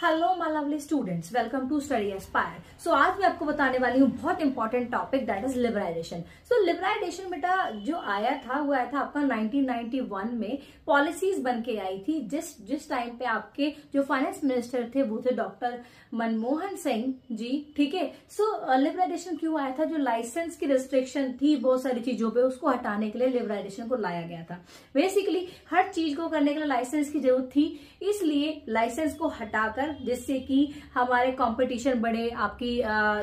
Hello my lovely students, welcome to study aspire. So आज मैं आपको बताने वाली हूँ बहुत important topic, that is liberalisation. So liberalisation बेटा जो आया था वो आया था आपका 1991 में। पॉलिसीज बन के आई थी जिस टाइम पे आपके जो फाइनेंस मिनिस्टर थे वो थे डॉक्टर मनमोहन सिंह जी। ठीक है। सो लिबराइजेशन क्यों आया था? जो लाइसेंस की रिस्ट्रिक्शन थी बहुत सारी चीजों पे, उसको हटाने के लिए लिबराइजेशन को लाया गया था। बेसिकली हर चीज को करने के लिए लाइसेंस की जरूरत थी, इसलिए लाइसेंस को हटाकर जिससे कि हमारे कंपटीशन बढ़े, आपकी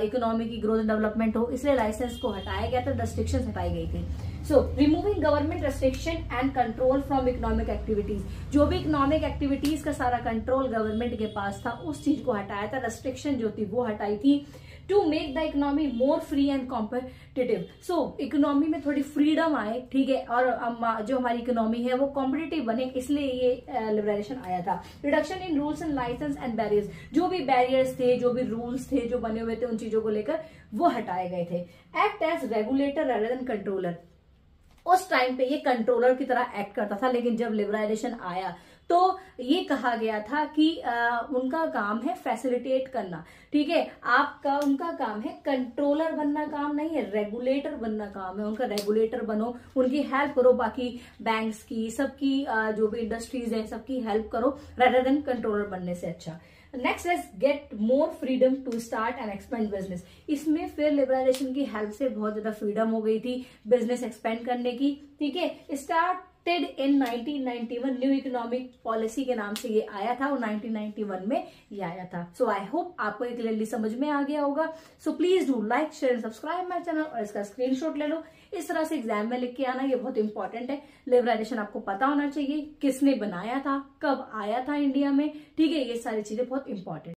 इकोनॉमी की ग्रोथ डेवलपमेंट हो, इसलिए लाइसेंस को हटाया गया था, रेस्ट्रिक्शंस हटाई गई थी। So removing government restriction and control from economic activities, जो भी इकोनॉमिक एक्टिविटीज का सारा कंट्रोल गवर्नमेंट के पास था उस चीज को हटाया था, रेस्ट्रिक्शन जो थी वो हटाई थी, to make the economy more free and competitive. So economy में थोड़ी फ्रीडम आए, ठीक है, और जो हमारी इकोनॉमी है वो कॉम्पिटिटिव बने, इसलिए ये लिबराइजेशन आया था। Reduction in rules and licence and barriers, जो भी बैरियर्स थे, जो भी रूल्स थे जो बने हुए थे, उन चीजों को लेकर वो हटाए गए थे। Act as regulator rather than controller, उस टाइम पे ये कंट्रोलर की तरह एक्ट करता था, लेकिन जब लिबराइजेशन आया तो ये कहा गया था कि उनका काम है फैसिलिटेट करना। ठीक है, उनका काम है कंट्रोलर बनना, काम नहीं है रेगुलेटर बनना काम है उनका। रेगुलेटर बनो, उनकी हेल्प करो, बाकी बैंक्स की, सबकी जो भी इंडस्ट्रीज है सबकी हेल्प करो, रेदर देन कंट्रोलर बनने से अच्छा। Next is get more freedom to start and expand business. इसमें फिर लिबराइजेशन की हेल्प से बहुत ज्यादा फ्रीडम हो गई थी बिजनेस एक्सपेंड करने की। ठीक है, started in 1991, new economic policy के नाम से ये आया था और 1991 में ये आया था। सो आई होप आपको ये क्लियरली समझ में आ गया होगा। So please do like, share and subscribe my channel और इसका स्क्रीनशॉट ले लो। इस तरह से एग्जाम में लिख के आना, ये बहुत इंपॉर्टेंट है। लिबराइजेशन आपको पता होना चाहिए, किसने बनाया था, कब आया था इंडिया में। ठीक है, ये सारी चीजें बहुत इंपॉर्टेंट।